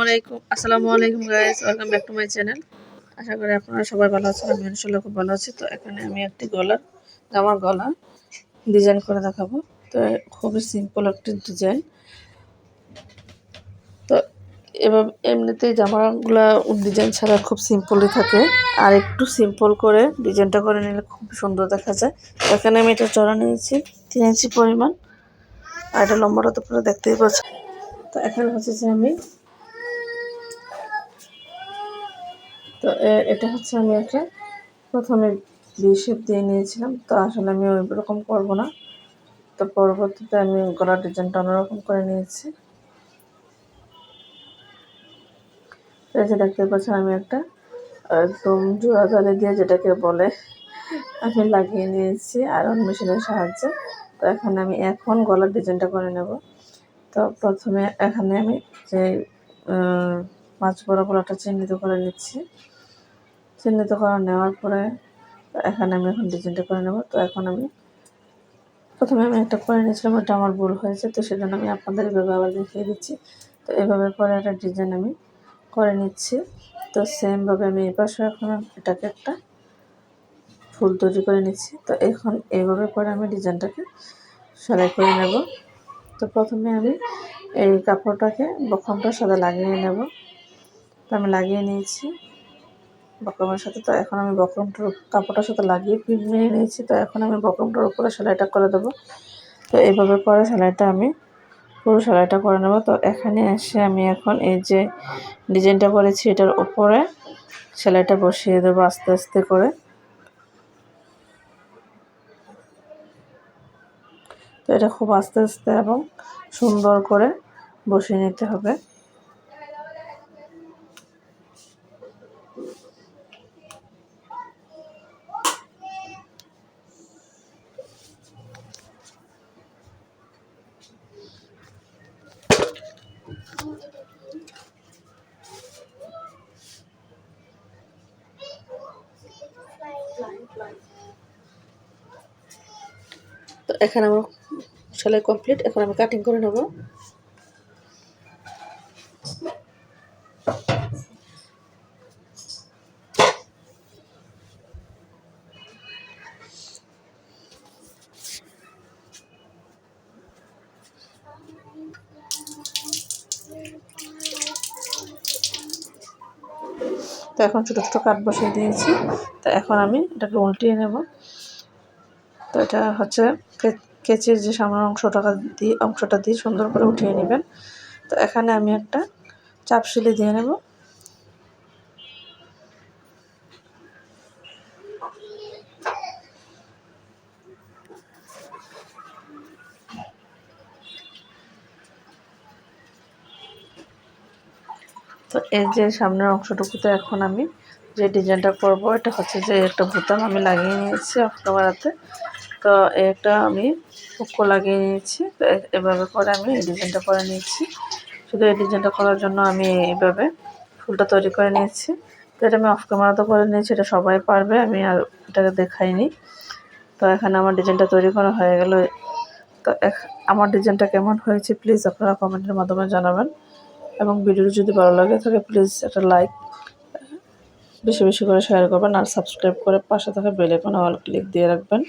আসসালামু আলাইকুম guys, welcome back to my channel. আশা করি আপনারা সবাই ভালো আছেন। আমি ইনশাআল্লাহ খুব ভালো আছি। তো এখানে আমি একটি জামার গলা ডিজাইন করে দেখাবো। তো খুবই সিম্পল একটি ডিজাইন। তো এভাবে এমনিতেই জামাগুলা ডিজাইন ছাড়া খুব সিম্পলই থাকে, আর একটু সিম্পল করে ডিজাইনটা করে নিলে খুব সুন্দর দেখা যায়। এখানে আমি এটা চড়া নিয়েছি 3 ইঞ্চি পরিমাণ, আর এটা লম্বাটা তো পুরো দেখতেই পাচ্ছি। তো এখানে হচ্ছে যে এটা হচ্ছে আমি একটা প্রথমে ভি শেপ দিয়ে নিয়েছিলাম। তো আসলে আমি ওই রকম করবো না, তো পরবর্তীতে আমি গলার ডিজাইনটা অন্যরকম করে নিয়েছি। এই যে দেখতে পাচ্ছেন আমি একটা একদম জোড়া জালি দিয়ে, যেটাকে বলে, আমি লাগিয়ে নিয়েছি আয়রন মেশিনের সাহায্যে। তো এখানে আমি গলার ডিজাইনটা করে নেব। তো প্রথমে এখানে আমি যে মাছ বড় গলাটা চিহ্নিত করে নিচ্ছি। চিহ্নিত করে নেওয়ার পরে এখানে আমি ডিজাইনটা করে নেব। তো প্রথমে আমি একটা করে নিয়েছিলাম, ওটা আমার ভুল হয়েছে, তো সেজন্য আমি আপনাদের এভাবে আবার দেখিয়ে দিচ্ছি। তো এভাবে করে একটা ডিজাইন আমি করে নিচ্ছি। তো সেমভাবে আমি এই পাশে এখন এটাকে একটা ফুল তৈরি করে নিচ্ছি। তো এখন এইভাবে করে আমি ডিজাইনটাকে সেলাই করে নেব। তো প্রথমে আমি এই কাপড়টাকে বক্রমটার সাথে লাগিয়ে নেব। তো আমি লাগিয়ে নিয়েছি বক্রমের সাথে। তো এখন আমি কাপড়টার সাথে লাগিয়ে পিন মেরে নিয়েছি। তো এখন আমি বক্রমটার উপরে সেলাইটা করে দেবো। তো এইভাবে করে পুরো সেলাইটা করে নেব। তো এখানে এসে আমি এখন এই যে ডিজাইনটা করেছি এটার উপরে সেলাইটা বসিয়ে দেবো আস্তে আস্তে করে। তো এটা খুব আস্তে আস্তে এবং সুন্দর করে বসিয়ে নিতে হবে। তো এখানে আমার সেলাই কমপ্লিট। এখন আমি কাটিং করে নেব। তো এখন ছোটো ছোটো কাট বসিয়ে দিয়েছি। তো এখন আমি এটাকে উল্টিয়ে নেব। তো এটা হচ্ছে কেচির যে সামনের অংশটা দিয়ে সুন্দর করে উঠিয়ে নেবেন। তো এখানে আমি একটা চাপ সেলাই দিয়ে নেব। তো এই যে সামনের অংশটুকুতে এখন আমি যে ডিজাইনটা করব, এটা হচ্ছে যে একটা বোতাম আমি লাগিয়ে নিয়েছি অফ-ক্যামেরাতে। তো এটা আমি হুকও লাগিয়ে নিয়েছি। তো এভাবে করে আমি এই ডিজাইনটা করে নিয়েছি। শুধু এই ডিজাইনটা করার জন্য আমি এইভাবে ফুলটা তৈরি করে নিয়েছি। তো এটা আমি অফ-ক্যামেরাতে করে নিয়েছি, এটা সবাই পারবে, আমি আর এটাকে দেখাইনি। তো এখানে আমার ডিজাইনটা তৈরি করা হয়ে গেল। তো আমার ডিজাইনটা কেমন হয়েছে প্লিজ আপনারা কমেন্টের মাধ্যমে জানাবেন, এবং ভিডিওটি যদি ভালো লাগে তাহলে প্লিজ একটা লাইক বেশি বেশি করে শেয়ার করবেন, আর সাবস্ক্রাইব করে পাশে থাকা বেল আইকনে অল ক্লিক দিয়ে রাখবেন।